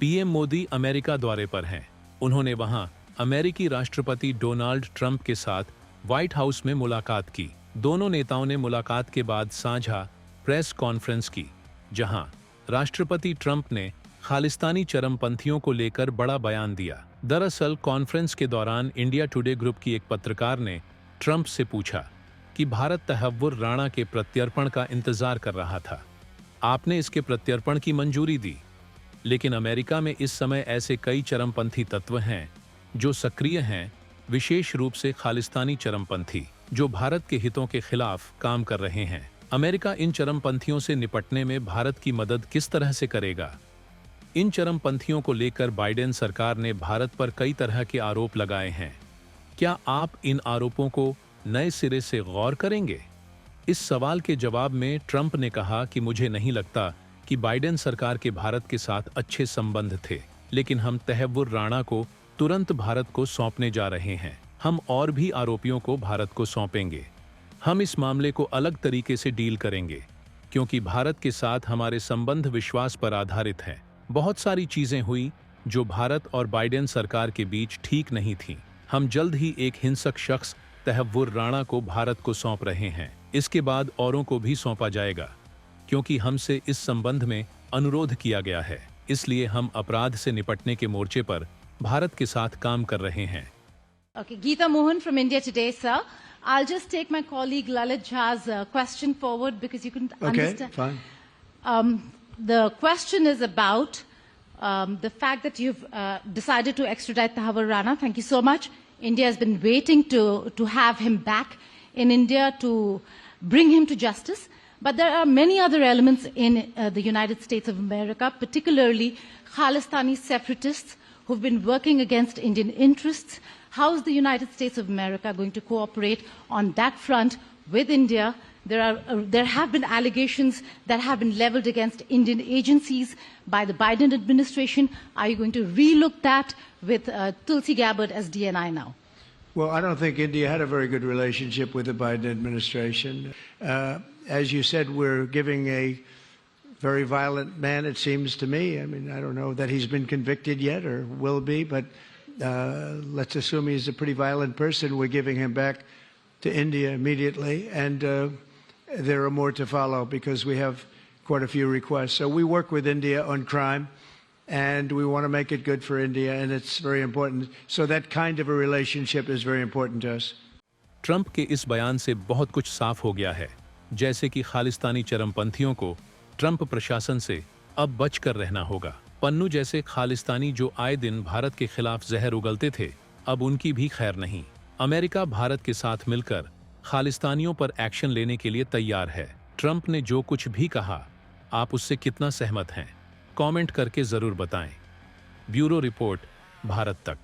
PM Modi America दौरे पर हैं। उन्होंने वहां अमेरिकी राष्ट्रपति डोनाल्ड ट्रंप के साथ व्हाइट हाउस में मुलाकात की। दोनों नेताओं ने मुलाकात के बाद साझा प्रेस कॉन्फ्रेंस की, जहां राष्ट्रपति ट्रंप ने खालिस्तानी चरमपंथियों को लेकर बड़ा बयान दिया। दरअसल कॉन्फ्रेंस के दौरान इंडिया टुडे ग्रुप की एक पत्रकार ने ट्रंप से पूछा कि भारत तहव्वुर राणा के प्रत्यर्पण का इंतजार कर रहा था। आपने इसके प्रत्यर्पण की मंजूरी दी, लेकिन अमेरिका में इस समय ऐसे कई चरमपंथी तत्व हैं जो सक्रिय हैं, विशेष रूप से खालिस्तानी चरमपंथी, जो भारत के हितों के खिलाफ काम कर रहे हैं। अमेरिका इन चरमपंथियों से निपटने में भारत की मदद किस तरह से करेगा? इन चरमपंथियों को लेकर बाइडेन सरकार ने भारत पर कई तरह के आरोप लगाए हैं। क्या आप इन आरोपों को नए सिरे से गौर करेंगे? इस सवाल के जवाब में ट्रंप ने कहा कि मुझे नहीं लगता कि बाइडेन सरकार के भारत के साथ अच्छे संबंध थे, लेकिन हम तहव्वुर राणा को तुरंत भारत को सौंपने जा रहे हैं। हम और भी आरोपियों को भारत को सौंपेंगे। हम इस मामले को अलग तरीके से डील करेंगे, क्योंकि भारत के साथ हमारे संबंध विश्वास पर आधारित हैं। बहुत सारी चीजें हुई जो भारत और बाइडेन सरकार के बीच ठीक नहीं थीं। हम जल्द ही एक हिंसक शख्स तहव्वुर राणा को भारत को सौंप रहे हैं। इसके बाद औरों को भी सौंपा जाएगा, क्योंकि हमसे इस संबंध में अनुरोध किया गया है। इसलिए हम अपराध से निपटने के मोर्चे पर भारत के साथ काम कर रहे हैं। Okay, Geeta Mohan from India Today, sir. I'll just take my colleague Lalit Jha's question forward because you couldn't understand. Okay, fine. The question is about the fact that you've decided to extradite Thaver Rana. Thank you so much. India has been waiting to have him back in India to bring him to justice. But there are many other elements in the United States of America, particularly Khalistani separatists who've been working against Indian interests. How is the United States of America going to cooperate on that front with India? There have been allegations that have been leveled against Indian agencies by the Biden administration. Are you going to relook that with Tulsi Gabbard as DNI now? Well, I don't think India had a very good relationship with the Biden administration. As you said, we're giving a very violent man, it seems to me. I mean, I don't know that he's been convicted yet or will be, but let's assume he's a pretty violent person. We're giving him back to India immediately, and there are more to follow because we have quite a few requests. So we work with India on crime, and we want to make it good for India, and it's very important. So that kind of a relationship is very important to us. Trump के इस बयान से बहुत कुछ साफ हो गया है, जैसे कि खालिस्तानी चरमपंथियों को ट्रंप प्रशासन से अब बचकर रहना होगा। पन्नू जैसे खालिस्तानी जो आए दिन भारत के खिलाफ जहर उगलते थे, अब उनकी भी खैर नहीं। अमेरिका भारत के साथ मिलकर खालिस्तानियों पर एक्शन लेने के लिए तैयार है। ट्रंप ने जो कुछ भी कहा, आप उससे कितना सहमत हैं? कमेंट करके जरूर बताएं। ब्यूरो रिपोर्ट, भारत तक।